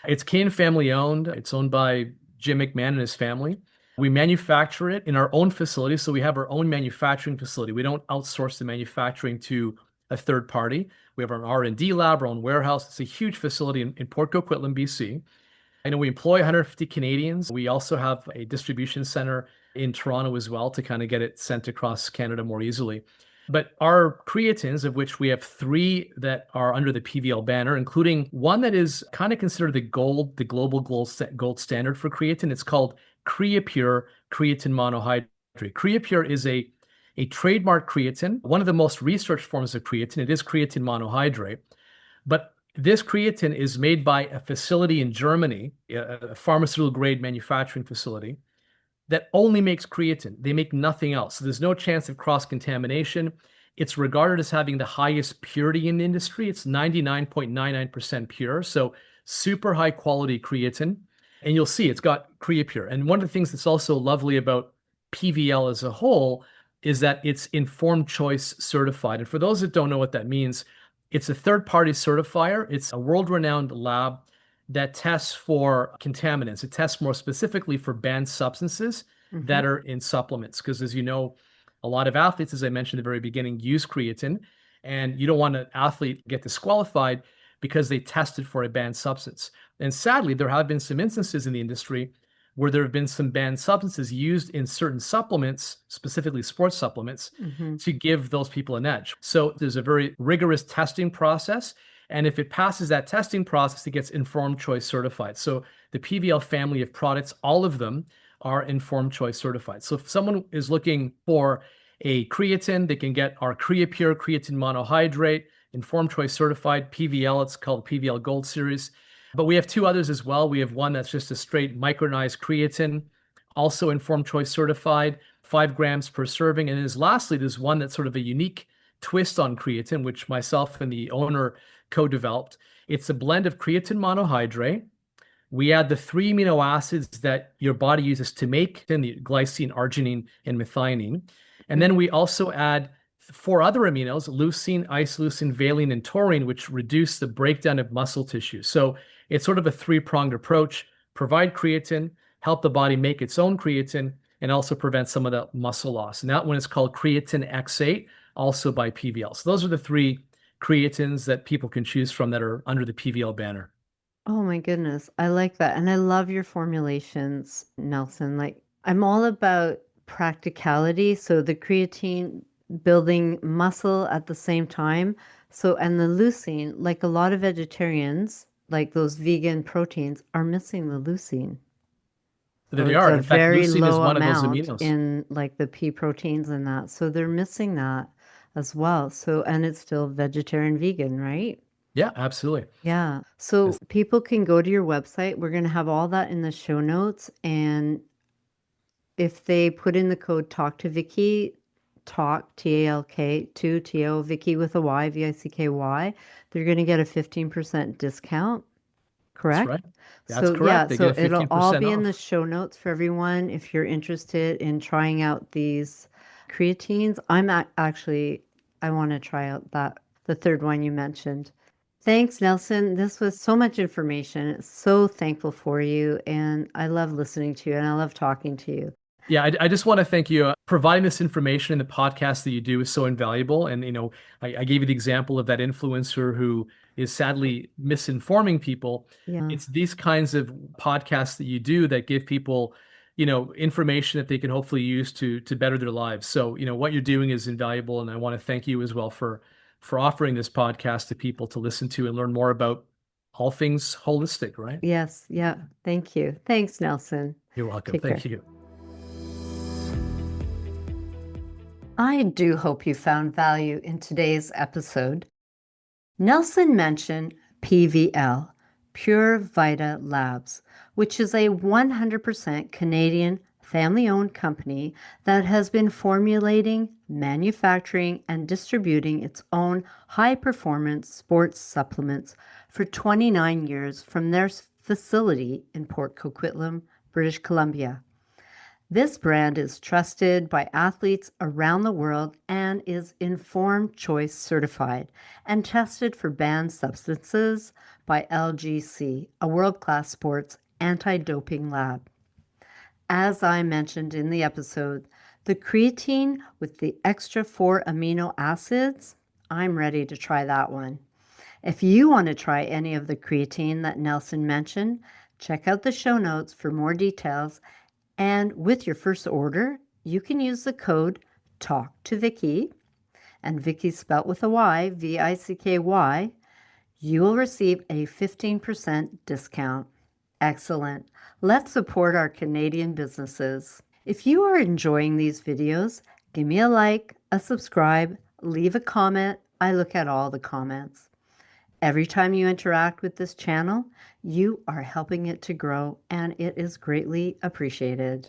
It's Canadian family owned. It's owned by Jim McMahon and his family. We manufacture it in our own facility. So we have our own manufacturing facility. We don't outsource the manufacturing to a third party. We have our R&D lab, our own warehouse. It's a huge facility in Port Coquitlam, BC. I know we employ 150 Canadians. We also have a distribution center in Toronto as well to kind of get it sent across Canada more easily. But our creatines, of which we have three that are under the PVL banner, including one that is kind of considered the global gold standard for creatine. It's called CreaPure creatine monohydrate. CreaPure is a trademark creatine, one of the most researched forms of creatine. It is creatine monohydrate. But this creatine is made by a facility in Germany, a pharmaceutical grade manufacturing facility that only makes creatine. They make nothing else. So there's no chance of cross-contamination. It's regarded as having the highest purity in the industry. It's 99.99% pure. So super high quality creatine. And you'll see it's got CreaPure. And one of the things that's also lovely about PVL as a whole is that it's informed choice certified. And for those that don't know what that means, it's a third-party certifier. It's a world-renowned lab that tests for contaminants. It tests more specifically for banned substances that are in supplements. Because as you know, a lot of athletes, as I mentioned at the very beginning, use creatine. And you don't want an athlete get disqualified because they tested for a banned substance. And sadly, there have been some instances in the industry where there have been some banned substances used in certain supplements, specifically sports supplements, to give those people an edge. So there's a very rigorous testing process. And if it passes that testing process, it gets informed choice certified. So the PVL family of products, all of them are informed choice certified. So if someone is looking for a creatine, they can get our CreaPure creatine monohydrate, informed choice certified, PVL. It's called PVL Gold Series. But we have two others as well. We have one that's just a straight micronized creatine, also informed choice certified, 5 grams per serving. And lastly, there's one that's sort of a unique twist on creatine, which myself and the owner co-developed. It's a blend of creatine monohydrate. We add the 3 amino acids that your body uses to make the glycine, arginine, and methionine. And then we also add 4 other aminos, leucine, isoleucine, valine, and taurine, which reduce the breakdown of muscle tissue. So it's sort of a 3-pronged approach: provide creatine, help the body make its own creatine, and also prevent some of the muscle loss. And that one is called Creatine X8, also by PVL. So those are the 3 creatines that people can choose from that are under the PVL banner. Oh my goodness. I like that. And I love your formulations, Nelson. Like, I'm all about practicality. So the creatine building muscle at the same time. So, and the leucine, like a lot of vegetarians, like those vegan proteins, are missing the leucine. There So they it's are. a In fact, very leucine is low one of those amount aminos. in like the pea proteins and that. So they're missing that as well. So, and it's still vegetarian vegan, right? Yeah, absolutely. Yeah. So people can go to your website. We're going to have all that in the show notes. And if they put in the code talk to Vicky, talk TALK to TO Vicky with a Y, VICKY, they're going to get a 15% discount. That's Correct? right. That's So yeah, correct. They so get a it'll all 15% be in the off. show notes for everyone if you're interested in trying out these creatines. Actually, I want to try out the third one you mentioned. Thanks, Nelson. This was so much information. So thankful for you, and I love listening to you, and I love talking to you. Yeah, I just want to thank you. Providing this information in the podcast that you do is so invaluable. And, I gave you the example of that influencer who is sadly misinforming people. Yeah. It's these kinds of podcasts that you do that give people, information that they can hopefully use to better their lives. So, what you're doing is invaluable. And I want to thank you as well for offering this podcast to people to listen to and learn more about all things holistic, right? Yes. Yeah. Thank you. Thanks, Nelson. You're welcome. Take care. Thank you. I do hope you found value in today's episode. Nelson mentioned PVL, Pure Vita Labs, which is a 100% Canadian family-owned company that has been formulating, manufacturing, and distributing its own high-performance sports supplements for 29 years from their facility in Port Coquitlam, British Columbia. This brand is trusted by athletes around the world and is informed choice certified and tested for banned substances by LGC, a world-class sports anti-doping lab. As I mentioned in the episode, the creatine with the extra 4 amino acids I'm ready to try that one. If you want to try any of the creatine that Nelson mentioned, check out the show notes for more details. And with your first order, you can use the code Talk to Vicky, and Vicky spelt with a Y, Vicky. You will receive a 15% discount. Excellent. Let's support our Canadian businesses. If you are enjoying these videos, give me a like, a subscribe, leave a comment. I look at all the comments. Every time you interact with this channel, you are helping it to grow, and it is greatly appreciated.